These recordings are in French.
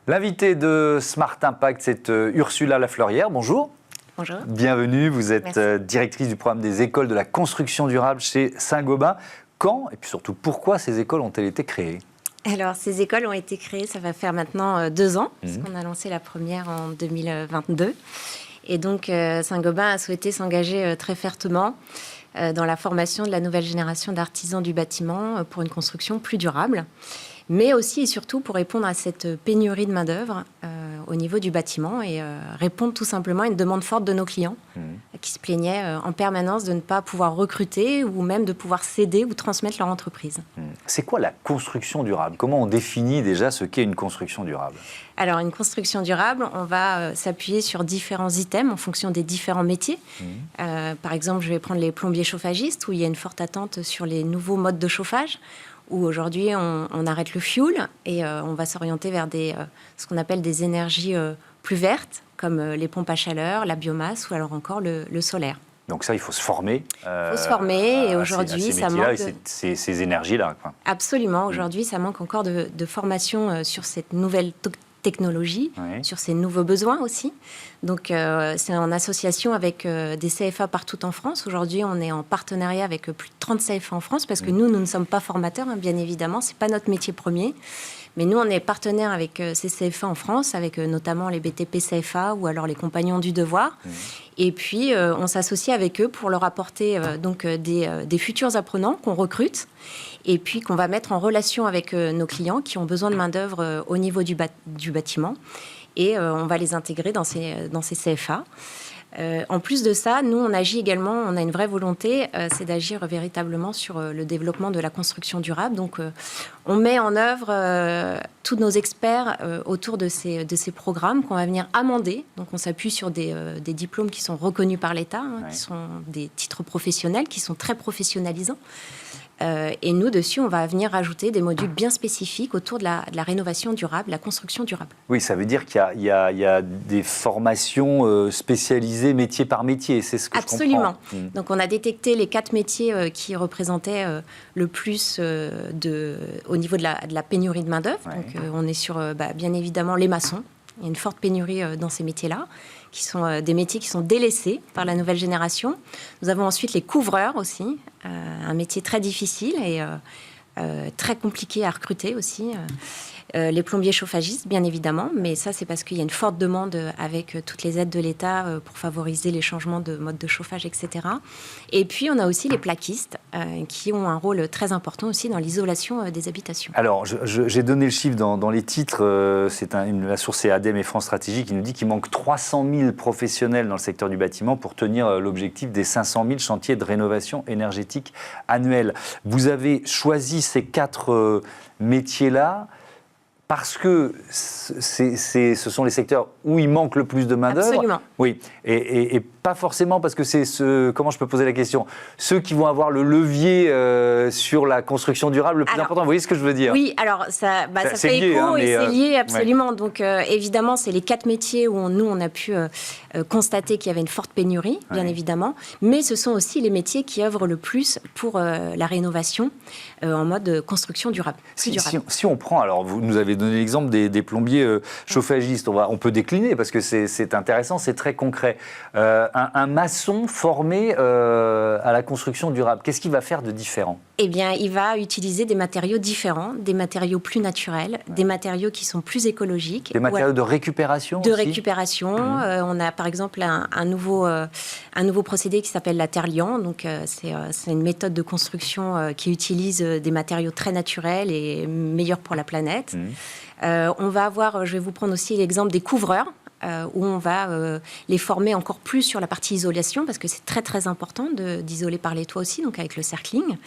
L'invité de Smart Impact, c'est Ursula Lafleurière. Bonjour. Bonjour. Bienvenue, vous êtes directrice du programme des écoles de la construction durable chez Saint-Gobain. Quand et puis surtout pourquoi ces écoles ont-elles été créées ? Alors, ces écoles ont été créées, ça va faire maintenant 2 ans, parce qu'on a lancé la première en 2022. Et donc, Saint-Gobain a souhaité s'engager très fermement dans la formation de la nouvelle génération d'artisans du bâtiment pour une construction plus durable, mais aussi et surtout pour répondre à cette pénurie de main-d'œuvre au niveau du bâtiment et répondre tout simplement à une demande forte de nos clients qui se plaignaient en permanence de ne pas pouvoir recruter ou même de pouvoir céder ou transmettre leur entreprise. C'est quoi la construction durable ? Comment on définit déjà ce qu'est une construction durable ? Alors, une construction durable, on va s'appuyer sur différents items en fonction des différents métiers. Par exemple, je vais prendre les plombiers chauffagistes, où il y a une forte attente sur les nouveaux modes de chauffage, où aujourd'hui, on arrête le fioul et on va s'orienter vers ce qu'on appelle des énergies plus vertes, comme les pompes à chaleur, la biomasse ou alors encore le solaire. Donc ça, il faut se former. Il faut se former et aujourd'hui, ça manque ces énergies-là. Absolument. Aujourd'hui, ça manque encore de formation sur cette nouvelle technologie, sur ces nouveaux besoins aussi. Donc, c'est en association avec des CFA partout en France. Aujourd'hui, on est en partenariat avec plus de 30 CFA en France parce que nous ne sommes pas formateurs, bien évidemment. Ce n'est pas notre métier premier. Mais nous, on est partenaire avec ces CFA en France, avec notamment les BTP CFA ou alors les Compagnons du Devoir. Et puis, on s'associe avec eux pour leur apporter des futurs apprenants qu'on recrute et puis qu'on va mettre en relation avec nos clients qui ont besoin de main-d'œuvre au niveau du bâtiment. Et on va les intégrer dans ces CFA. En plus de ça, nous, on agit également, on a une vraie volonté, c'est d'agir véritablement sur le développement de la construction durable. Donc, on met en œuvre tous nos experts autour de ces programmes qu'on va venir amender. Donc, on s'appuie sur des diplômes qui sont reconnus par l'État, qui sont des titres professionnels, qui sont très professionnalisants. Et nous, dessus, on va venir rajouter des modules bien spécifiques autour de la rénovation durable, la construction durable. Oui, ça veut dire qu'il y a des formations spécialisées métier par métier, c'est ce que Absolument. je comprends. Donc, on a détecté les 4 métiers qui représentaient le plus au niveau de la pénurie de main-d'œuvre. Donc, on est sur, bien évidemment, les maçons. Il y a une forte pénurie dans ces métiers-là, qui sont des métiers qui sont délaissés par la nouvelle génération. Nous avons ensuite les couvreurs aussi, un métier très difficile et très compliqué à recruter aussi. Les plombiers chauffagistes, bien évidemment, mais ça, c'est parce qu'il y a une forte demande avec toutes les aides de l'État pour favoriser les changements de mode de chauffage, etc. Et puis, on a aussi les plaquistes qui ont un rôle très important aussi dans l'isolation des habitations. Alors, j'ai donné le chiffre dans les titres. La source est ADEME et France Stratégie qui nous dit qu'il manque 300 000 professionnels dans le secteur du bâtiment pour tenir l'objectif des 500 000 chantiers de rénovation énergétique annuels. Vous avez choisi ces 4 métiers-là parce que ce sont les secteurs où il manque le plus de main-d'œuvre. Absolument. Oui, et pas forcément parce que c'est comment je peux poser la question, ceux qui vont avoir le levier sur la construction durable le plus important. Vous voyez ce que je veux dire ? Oui, alors ça fait lié, écho et c'est lié absolument. Ouais. Donc évidemment, c'est les 4 métiers où on a pu constater qu'il y avait une forte pénurie, bien évidemment. Mais ce sont aussi les métiers qui œuvrent le plus pour la rénovation en mode construction durable. Si on prend, alors vous nous avez donné l'exemple des plombiers chauffagistes, on peut décliner parce que c'est intéressant, c'est très concret. Un maçon formé à la construction durable, qu'est-ce qu'il va faire de différent ? Eh bien, il va utiliser des matériaux différents, des matériaux plus naturels, des matériaux qui sont plus écologiques. Des matériaux de récupération De aussi. récupération. On a par exemple un nouveau procédé qui s'appelle la terre liant. Donc, c'est une méthode de construction qui utilise des matériaux très naturels et meilleurs pour la planète. On va avoir, je vais vous prendre aussi l'exemple des couvreurs. Où on va les former encore plus sur la partie isolation, parce que c'est très très important d'isoler par les toits aussi, donc avec le circling.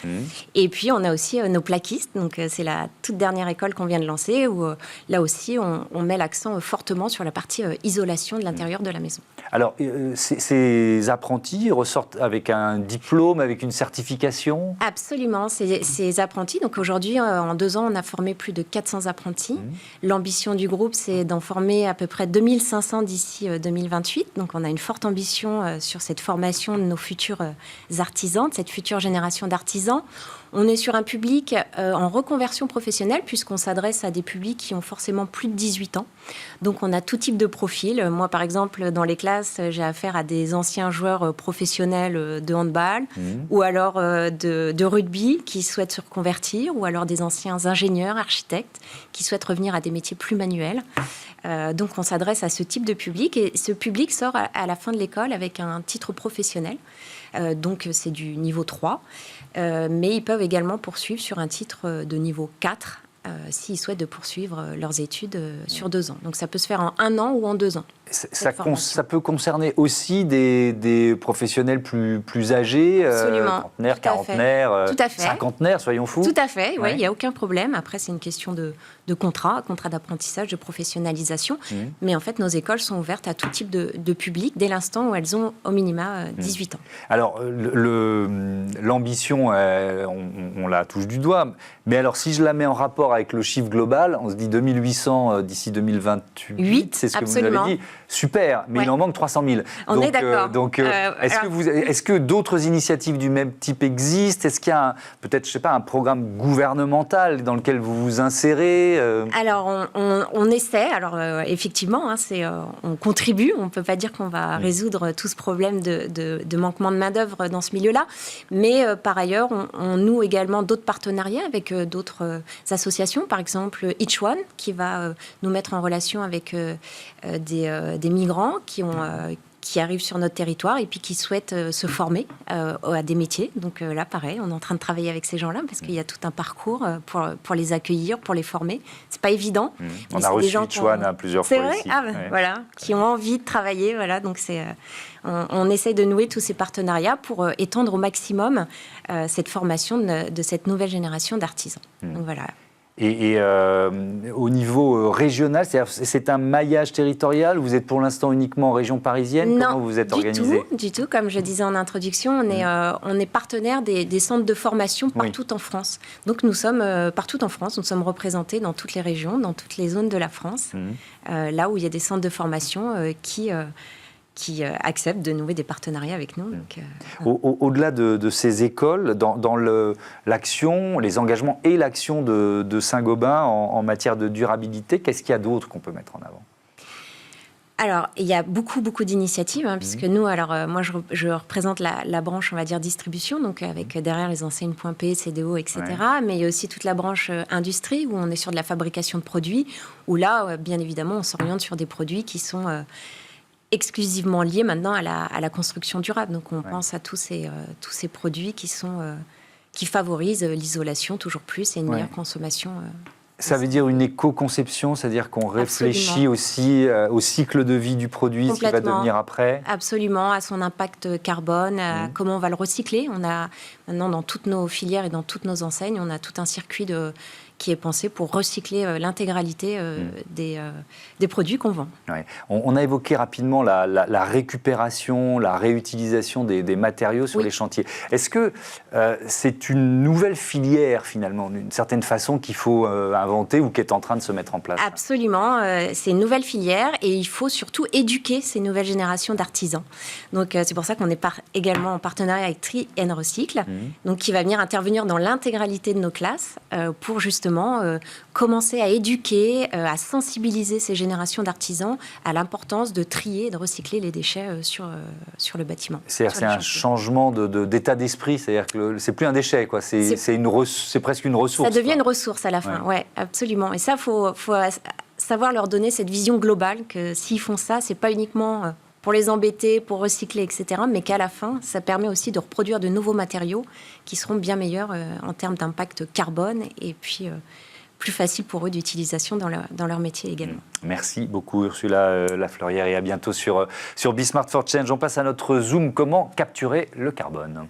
Et puis on a aussi nos plaquistes, donc c'est la toute dernière école qu'on vient de lancer, où là aussi on met l'accent fortement sur la partie isolation de l'intérieur de la maison. Alors ces apprentis ressortent avec un diplôme, avec une certification ? Absolument, ces apprentis, donc aujourd'hui en 2 ans on a formé plus de 400 apprentis. L'ambition du groupe c'est d'en former à peu près 2500 d'ici 2028. Donc, on a une forte ambition sur cette formation de nos futurs artisans, de cette future génération d'artisans. On est sur un public en reconversion professionnelle, puisqu'on s'adresse à des publics qui ont forcément plus de 18 ans. Donc, on a tout type de profil. Moi, par exemple, dans les classes, j'ai affaire à des anciens joueurs professionnels de handball, ou alors de rugby qui souhaitent se reconvertir, ou alors des anciens ingénieurs, architectes qui souhaitent revenir à des métiers plus manuels. Donc, on s'adresse à ce type de public, et ce public sort à la fin de l'école avec un titre professionnel. Donc, c'est du niveau 3. Mais ils peuvent également poursuivre sur un titre de niveau 4 s'ils souhaitent de poursuivre leurs études sur 2 ans. Donc, ça peut se faire en 1 an ou en 2 ans. Ça peut concerner aussi des professionnels plus âgés, trentenaires, quarantenaires, cinquantenaires, soyons fous. Tout à fait, oui, il n'y a aucun problème. Après, c'est une question de contrat d'apprentissage, de professionnalisation. Mais en fait, nos écoles sont ouvertes à tout type de public dès l'instant où elles ont au minima 18 ans. Alors, l'ambition, on la touche du doigt. Mais alors, si je la mets en rapport avec le chiffre global, on se dit 2800 d'ici 2028, c'est ce que absolument. vous avez dit. Super, mais il en manque 300 000. On est d'accord. Est-ce que d'autres initiatives du même type existent? Est-ce qu'il y a peut-être, je sais pas, un programme gouvernemental dans lequel vous vous insérez? Alors, on essaie. Alors, effectivement, on contribue. On ne peut pas dire qu'on va résoudre tout ce problème de manquement de main-d'œuvre dans ce milieu-là. Mais par ailleurs, on noue également d'autres partenariats avec d'autres associations. Par exemple, Each One, qui va nous mettre en relation avec des migrants qui arrivent sur notre territoire et puis qui souhaitent se former à des métiers. Donc là, pareil, on est en train de travailler avec ces gens-là parce qu'il y a tout un parcours pour les accueillir, pour les former. C'est pas évident. On a reçu Ichwan plusieurs fois ici. C'est vrai, voilà, qui ont envie de travailler. Voilà, donc on essaye de nouer tous ces partenariats pour étendre au maximum cette formation de cette nouvelle génération d'artisans. Donc voilà. Et au niveau régional, c'est un maillage territorial? Vous êtes pour l'instant uniquement en région parisienne? Non, comment vous êtes organisé? Du tout. Comme je disais en introduction, on est partenaire des centres de formation partout en France. Donc nous sommes partout en France, nous sommes représentés dans toutes les régions, dans toutes les zones de la France, là où il y a des centres de formation qui acceptent de nouer des partenariats avec nous. Donc, Au-delà de ces écoles, dans l'action, les engagements et l'action de Saint-Gobain en matière de durabilité, qu'est-ce qu'il y a d'autre qu'on peut mettre en avant? Alors, il y a beaucoup d'initiatives, puisque nous, moi, je représente la branche, on va dire, distribution, donc avec derrière les enseignes .P, CDO, etc. Mais il y a aussi toute la branche industrie, où on est sur de la fabrication de produits, où là, bien évidemment, on s'oriente sur des produits qui sont exclusivement liés maintenant à la construction durable. Donc, on pense à tous ces produits qui favorisent l'isolation toujours plus et une meilleure consommation. Ça veut dire une éco-conception, c'est-à-dire qu'on réfléchit aussi au cycle de vie du produit, ce qui va devenir après? Absolument, à son impact carbone, à comment on va le recycler. On a maintenant dans toutes nos filières et dans toutes nos enseignes, on a tout un circuit qui est pensé pour recycler l'intégralité des produits qu'on vend. Ouais. On a évoqué rapidement la récupération, la réutilisation des matériaux sur les chantiers. Est-ce que c'est une nouvelle filière, finalement, d'une certaine façon, qu'il faut inventer ou qui est en train de se mettre en place? Absolument, c'est une nouvelle filière et il faut surtout éduquer ces nouvelles générations d'artisans. Donc c'est pour ça qu'on est également en partenariat avec Tri & Recycle, donc qui va venir intervenir dans l'intégralité de nos classes pour justement commencer à éduquer, à sensibiliser ces générations d'artisans à l'importance de trier et de recycler les déchets sur le bâtiment. C'est un changement d'état d'esprit, c'est-à-dire que c'est plus un déchet, quoi. C'est presque une ressource. Ça devient une ressource à la fin, ouais, absolument. Et ça, faut savoir leur donner cette vision globale que s'ils font ça, c'est pas uniquement pour les embêter, pour recycler, etc., mais qu'à la fin, ça permet aussi de reproduire de nouveaux matériaux qui seront bien meilleurs en termes d'impact carbone et puis plus facile pour eux d'utilisation dans leur métier également. Merci beaucoup Ursula Lafleurière et à bientôt sur Be Smart for Change. On passe à notre Zoom, comment capturer le carbone.